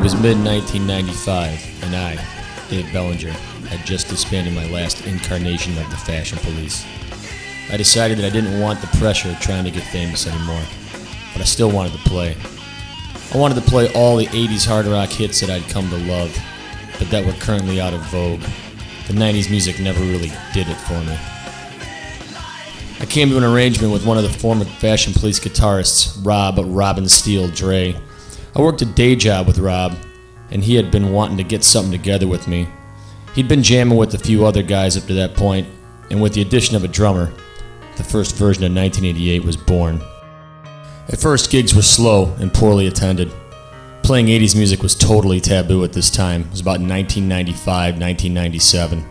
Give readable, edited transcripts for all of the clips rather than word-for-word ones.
was mid-1995, and I, Dave Bellinger, had just disbanded my last incarnation of the Fashion Police. I decided that I didn't want the pressure of trying to get famous anymore, but I still wanted to play. I wanted to play all the 80s hard rock hits that I'd come to love, but that were currently out of vogue. The 90s music never really did it for me. I came to an arrangement with one of the former Fashion Police guitarists, Robin Steele Dre. I worked a day job with Rob, and he had been wanting to get something together with me. He'd been jamming with a few other guys up to that point, and with the addition of a drummer, the first version of 1988 was born. At first, gigs were slow and poorly attended. Playing 80s music was totally taboo at this time. It was about 1995, 1997.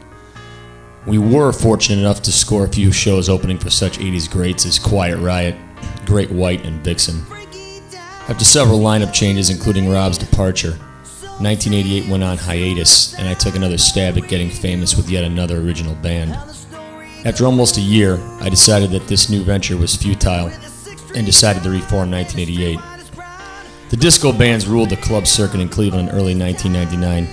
We were fortunate enough to score a few shows opening for such 80s greats as Quiet Riot, Great White, and Vixen. After several lineup changes, including Rob's departure, 1988 went on hiatus, and I took another stab at getting famous with yet another original band. After almost a year, I decided that this new venture was futile, and decided to reform 1988. The disco bands ruled the club circuit in Cleveland in early 1999.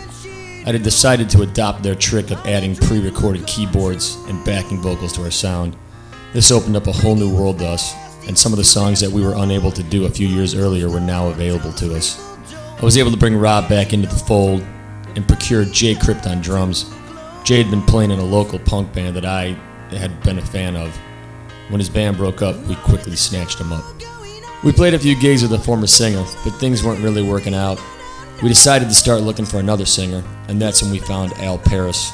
I had decided to adopt their trick of adding pre-recorded keyboards and backing vocals to our sound. This opened up a whole new world to us, and some of the songs that we were unable to do a few years earlier were now available to us. I was able to bring Rob back into the fold and procure Jay Crypt on drums. Jay had been playing in a local punk band that I had been a fan of. When his band broke up, we quickly snatched him up. We played a few gigs with the former singer, but things weren't really working out. We decided to start looking for another singer, and that's when we found Al Paris.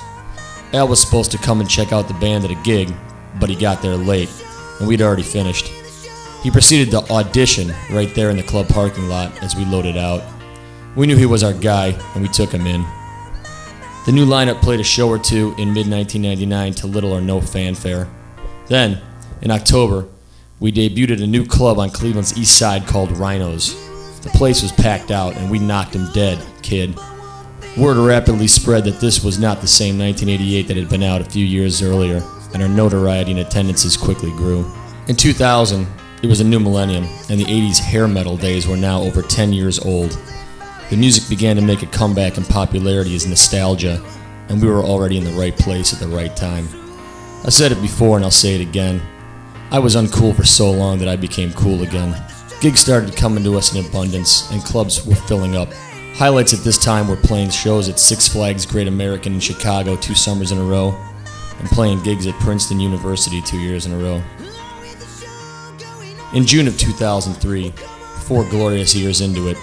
Al was supposed to come and check out the band at a gig, but he got there late, and we'd already finished. He proceeded to audition right there in the club parking lot as we loaded out. We knew he was our guy, and we took him in. The new lineup played a show or two in mid-1999 to little or no fanfare. Then, in October, we debuted at a new club on Cleveland's east side called Rhinos. The place was packed out, and we knocked him dead, kid. Word rapidly spread that this was not the same 1988 that had been out a few years earlier, and our notoriety and attendances quickly grew. In 2000, it was a new millennium, and the 80s hair metal days were now over 10 years old. The music began to make a comeback in popularity as nostalgia, and we were already in the right place at the right time. I said it before, and I'll say it again. I was uncool for so long that I became cool again. Gigs started coming to us in abundance, and clubs were filling up. Highlights at this time were playing shows at Six Flags Great American in Chicago 2 summers in a row, and playing gigs at Princeton University 2 years in a row. In June of 2003, 4 glorious years into it,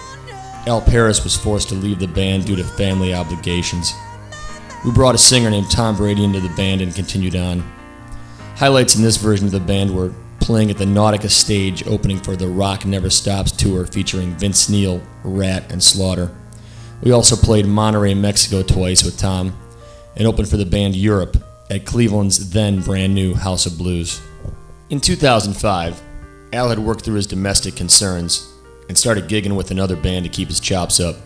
Al Paris was forced to leave the band due to family obligations. We brought a singer named Tom Brady into the band and continued on. Highlights in this version of the band were playing at the Nautica stage opening for the Rock Never Stops tour featuring Vince Neil, Rat, and Slaughter. We also played Monterrey, Mexico twice with Tom, and opened for the band Europe at Cleveland's then brand new House of Blues. In 2005, Al had worked through his domestic concerns and started gigging with another band to keep his chops up.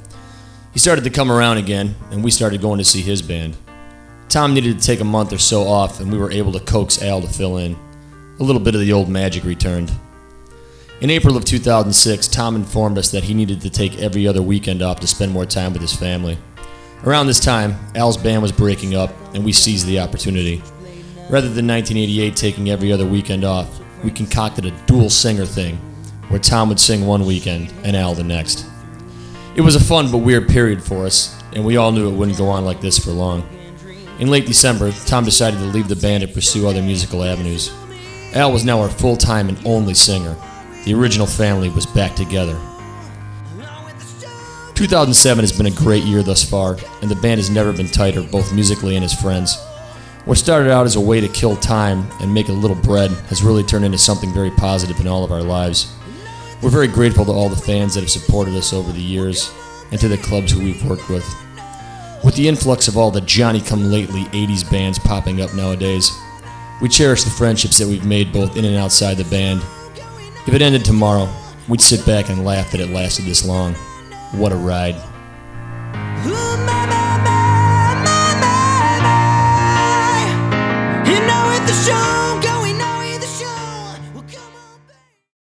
He started to come around again, and we started going to see his band. Tom needed to take a month or so off, and we were able to coax Al to fill in. A little bit of the old magic returned. In April of 2006, Tom informed us that he needed to take every other weekend off to spend more time with his family. Around this time, Al's band was breaking up, and we seized the opportunity. Rather than 1988 taking every other weekend off, we concocted a dual singer thing, where Tom would sing one weekend and Al the next. It was a fun but weird period for us, and we all knew it wouldn't go on like this for long. In late December, Tom decided to leave the band and pursue other musical avenues. Al was now our full-time and only singer. The original family was back together. 2007 has been a great year thus far, and the band has never been tighter, both musically and as friends. What started out as a way to kill time and make a little bread has really turned into something very positive in all of our lives. We're very grateful to all the fans that have supported us over the years, and to the clubs who we've worked with. With the influx of all the Johnny-come-lately 80s bands popping up nowadays, we cherish the friendships that we've made both in and outside the band. If it ended tomorrow, we'd sit back and laugh that it lasted this long. What a ride.